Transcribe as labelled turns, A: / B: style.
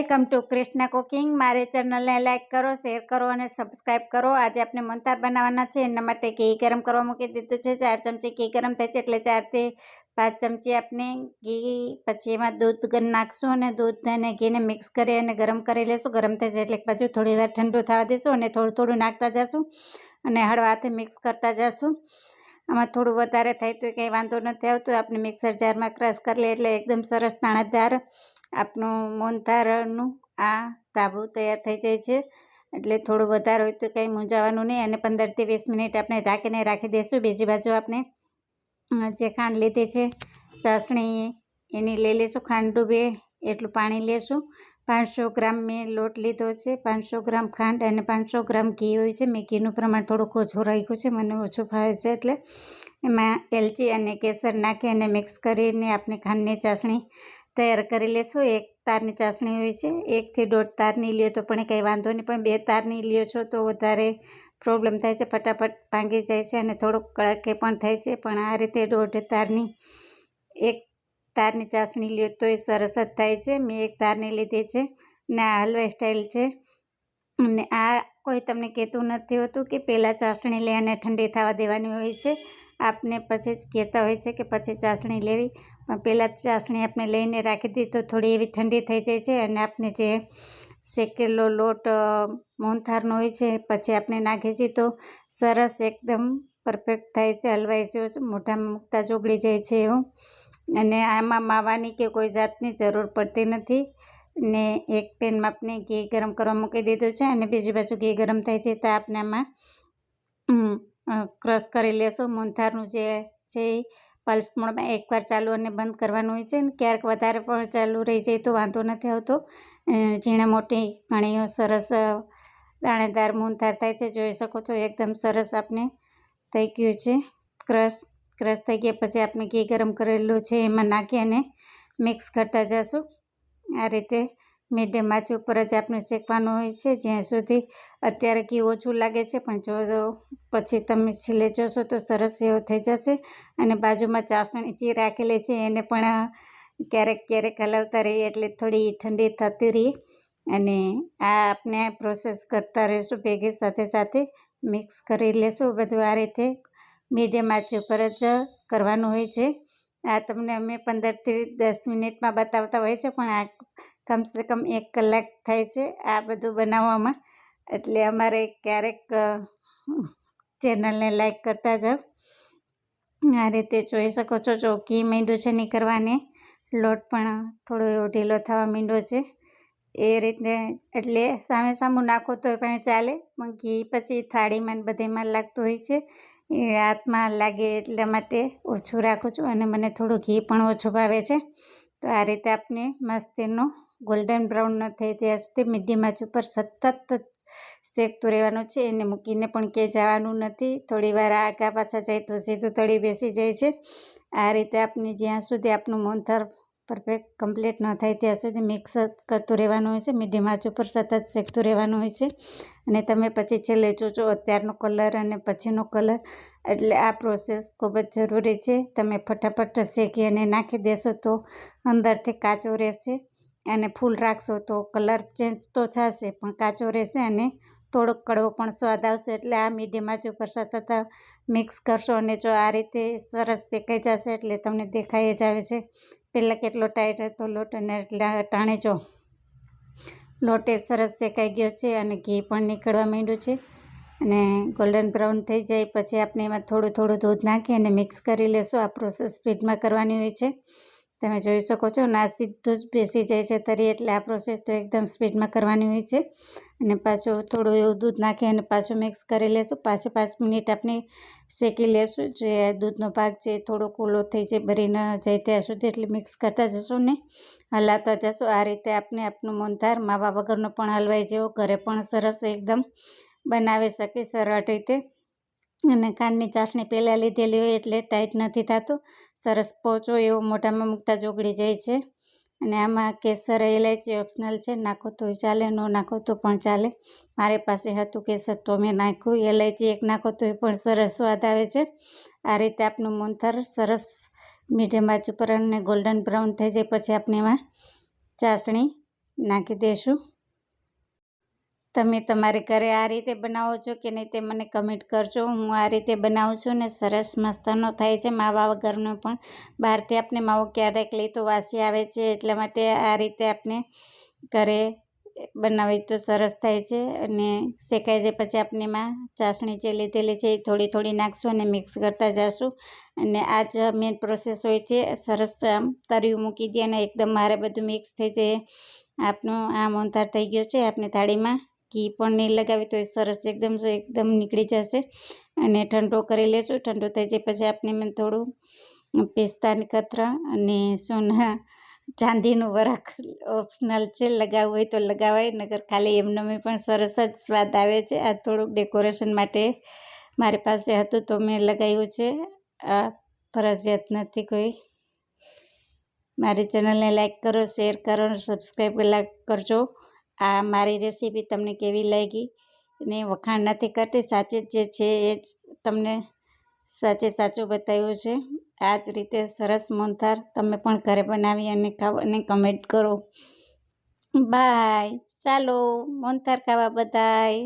A: Welcome to Krishna cooking. મારી ચેનલને like કરો, શેર કરો અને સબસ્ક્રાઈબ કરો। આજે આપણે મોહનથાળ બનાવવાના છે। એના માટે ઘી ગરમ કરવા મૂકી દીધું છે। 4 ચમચી ઘી ગરમ થાય છે એટલે 4 થી 5 ચમચી આપણે ઘી, પછી એમાં દૂધ નાખશું અને દૂધ અને ઘીને મિક્સ કરી અને ગરમ કરી લેશું। ગરમ થઈ જાય એટલે એક બાજુ થોડી વાર ઠંડુ થવા દઈશું અને થોડું થોડું નાખતા જશું અને હળવા હાથે મિક્સ કરતા જશું। આમાં થોડું વધારે થાય તો કંઈ વાંધો નથી આવતો। આપણે મિક્સર જારમાં ક્રશ કરી લઈએ એટલે એકદમ સરસ દાણેદાર આપણું મોહનથાળનું આ તાબુ તૈયાર થઈ જાય છે। એટલે થોડું વધારે હોય તો કંઈ મૂંઝાવાનું નહીં અને 15 થી 20 મિનિટ આપણે ઢાંકીને રાખી દઈશું। બીજી બાજુ આપણે જે ખાંડ લીધી છે ચાસણી એની લઈ લઈશું। ખાંડ ડૂબે એટલું પાણી લેશું। 500 ગ્રામ મેં લોટ લીધો છે, 500 ગ્રામ ખાંડ અને 500 ગ્રામ ઘી હોય છે। મેં ઘીનું પ્રમાણ થોડુંક ઓછું રાખ્યું છે, મને ઓછું ભાવે છે એટલે। એમાં એલચી અને કેસર નાખી અને મિક્સ કરીને આપણે ખાંડની ચાસણી તૈયાર કરી લેશું। 1 તારની ચાસણી હોય છે, 1 થી 1.5 તારની લ્યો તો પણ કંઈ વાંધો નહીં, પણ 2 તારની લ્યો છો તો વધારે પ્રોબ્લેમ થાય છે, ફટાફટ ભાંગી જાય છે અને થોડુંક કડકે પણ થાય છે। પણ આ રીતે 1.5 તારની 1 તારની ચાસણી લ્યો તો એ સરસ જ થાય છે। મેં 1 તારની લીધી છે ને આ હલવાઈ સ્ટાઈલ છે અને આ કોઈ તમને કહેતું નથી હોતું કે પહેલાં ચાસણી લઈ અને ઠંડી થવા દેવાની હોય છે। આપને પછી જ કહેતા હોય છે કે પછી ચાસણી લેવી, પણ પહેલાં ચાસણી આપણે લઈને રાખી દીધી તો થોડી એવી ઠંડી થઈ જાય છે અને આપણે જે શેકેલો લોટ મોહનથાળનો હોય છે પછી આપણે નાખીએ છીએ તો સરસ એકદમ પરફેક્ટ થાય છે, હલવાઈ જેવો મોઢામાં મૂકતા જ ઓગળી જાય છે એવું। અને આમાં માવાની કે કોઈ જાતની જરૂર પડતી નથી। ને એક પેનમાં આપણે ઘી ગરમ કરવા મૂકી દીધું છે અને બીજી બાજુ ઘી ગરમ થાય છે તો આપણે આમાં ક્રશ કરી લેશું મોહનથાળનું જે છે એ પલ્સ મોડમાં એકવાર ચાલુ અને બંધ કરવાનું હોય છે। ક્યારેક વધારે પણ ચાલુ રહી જાય તો વાંધો નથી આવતો। ઝીણા મોટી ઘણીઓ સરસ દાણેદાર મોહનથાળ થાય છે, જોઈ શકો છો એકદમ સરસ આપણે થઈ ગયું છે ક્રશ થઈ ગયા પછી આપણે ઘી ગરમ કરેલું છે એમાં નાખી અને મિક્સ કરતા જશું। આ રીતે મીડિયમ આંચ ઉપર જ આપણે શેકવાનું હોય છે જ્યાં સુધી અત્યારે ઘી ઓછું લાગે છે, પણ જો પછી તમે છેલ્લે જોશો તો સરસ એવો થઈ જશે। અને બાજુમાં ચાસણી જે રાખેલી છે એને પણ ક્યારેક ક્યારેક હલાવતા રહીએ એટલે થોડી ઠંડી થતી રહી અને આ આપણે પ્રોસેસ કરતા રહીશું ભેગી સાથે સાથે મિક્સ કરી લેશું। બધું આ રીતે મીડિયમ આંચ ઉપર જ કરવાનું હોય છે। આ તમને અમે 15 થી 10 મિનિટમાં બતાવતા હોય છે, પણ આ કમસે કમ 1 કલાક થાય છે આ બધું બનાવવામાં। એટલે અમારે ક્યારેક ચેનલને લાઈક કરતા જાઓ। આ રીતે જોઈ શકો છો જો ઘી માંડ્યું છે નીકળવાને, લોટ પણ થોડો એવો ઢીલો થવા માંડ્યો છે એ રીતે। એટલે સામે સામું નાખો તો પણ ચાલે, પણ ઘી પછી થાળીમાં બધેમાં લાગતું હોય છે, એ હાથમાં લાગે એટલા માટે ઓછું રાખું છું અને મને થોડું ઘી પણ ઓછું ભાવે છે। તો આ રીતે આપણે મસ્ત એનો ગોલ્ડન બ્રાઉન ન થાય ત્યાં સુધી મીડિયમ આંચ ઉપર સતત જ શેકતું રહેવાનું છે। એને મૂકીને પણ ક્યાંય જવાનું નથી, થોડી વાર આગા પાછા જાય તો સીધું તળી બેસી જાય છે। આ રીતે આપણે જ્યાં સુધી આપણું મોહનથાળ પરફેક્ટ કમ્પ્લીટ ન થાય ત્યાં સુધી મિક્સ કરતું રહેવાનું હોય છે, મીડિયમ આંચ ઉપર સતત શેકતું રહેવાનું હોય છે। અને તમે પછી છેલ્લે જોજો અત્યારનો કલર અને પછીનો કલર, એટલે આ પ્રોસેસ ખૂબ જ જરૂરી છે। તમે ફટાફટ શેકી અને નાખી દેશો તો અંદરથી કાચો રહેશે અને ફૂલ રાખશો તો કલર ચેન્જ તો થશે પણ કાચો રહેશે અને થોડોક કડવો પણ સ્વાદ આવશે। એટલે આ મીડિયમ આંચ ઉપર સતત મિક્સ કરશો અને જો આ રીતે સરસ શેકાઈ જશે એટલે તમને દેખાઈ જ આવે છે પહેલાં કેટલો ટાઈટ હતો લોટ અને એટલે ટાણે જો લોટે સરસ શેકાઈ ગયો છે અને ઘી પણ નીકળવા માંડ્યું છે અને ગોલ્ડન બ્રાઉન થઈ જાય પછી આપણે એમાં થોડું થોડું દૂધ નાખી અને મિક્સ કરી લેશું। આ પ્રોસેસ સ્પીડમાં કરવાની હોય છે, તમે જોઈ શકો છો ના સીધું જ બેસી જાય છે તરી, એટલે આ પ્રોસેસ તો એકદમ સ્પીડમાં કરવાની હોય છે। અને પાછું થોડું એવું દૂધ નાખી અને પાછું મિક્સ કરી લેશું। 5 મિનિટ આપણે શેકી લેશું, જે દૂધનો ભાગ છે થોડો કૂલો થઈ જાય, ભરી ન જાય ત્યાં સુધી એટલે મિક્સ કરતા જશું ને હલાવતા જશું। આ રીતે આપણે આપણું મોહનથાળ માવા વગરનો પણ હલવાઈ જેવો ઘરે પણ સરસ એકદમ બનાવી શકીએ સરળ રીતે। અને ખાંડની ચાસણી પહેલાં લીધેલી હોય એટલે ટાઈટ નથી થતું, સરસ પોચો એવો મોઢામાં મૂકતા જ ઓગળી જાય છે। અને આમાં કેસર ઇલાયચી ઓપ્શનલ છે, નાખો તોય ચાલે, ન નાખો તો પણ ચાલે। મારી પાસે હતું કેસર તો મેં નાખ્યું, ઇલાયચી 1 નાખો તોય પણ સરસ સ્વાદ આવે છે। આ રીતે આપણું મોહનથાળ સરસ મીડિયમ આંચ ઉપર અને ગોલ્ડન બ્રાઉન થઈ જાય પછી આપણે એમાં ચાસણી નાખી દઈશું. તમે તમારે ઘરે આ રીતે બનાવો છો કે નહીં તે મને કમેન્ટ કરજો. હું આ રીતે બનાવું છું ને સરસ મસ્તનો થાય છે માવા વગરનો પણ. બહારથી આપણે માવો ક્યારેક લઈ તો વાસી આવે છે, એટલા માટે આ રીતે આપણે ઘરે બનાવી તો સરસ થાય છે. અને શેકાઈ જાય પછી આપણે એમાં ચાસણી જે લીધેલી છે એ થોડી થોડી નાખશું અને મિક્સ કરતા જઈશું. અને આ જ મેન પ્રોસેસ હોય છે. સરસ તરિયું મૂકી દે અને એકદમ મારે બધું મિક્સ થઈ જાય. આપણું આ મોહનથાળ થઈ ગયો છે. આપણે થાળીમાં ઘી પણ નહીં લગાવી તો એ સરસ એકદમ નીકળી જશે. અને ઠંડો કરી લેશું. ઠંડો થઈ જાય પછી આપણે એમાં થોડું પિસ્તાની કતરા અને સોના ચાંદીનું વરખ ઓપ્શનલ છે, લગાવવું હોય તો લગાવાય, નગર ખાલી એમને પણ સરસ જ સ્વાદ આવે છે. આ થોડુંક ડેકોરેશન માટે મારી પાસે હતું તો મેં લગાવ્યું છે. આ ફરજિયાત નથી કોઈ. મારી ચેનલને લાઈક કરો, શેર કરો અને સબસ્ક્રાઈબ કરજો. આ મારી રેસીપી તમને કેવી લાગી? ને વખાણ નથી કરતી, સાચે જે છે એ જ તમને સાચું બતાવ્યું છે. આ જ રીતે સરસ મોહનથાળ તમે પણ ઘરે બનાવી અને ખાઓ અને કમેન્ટ કરો. બાય. ચાલો મોહનથાળ ખાવા બધાય.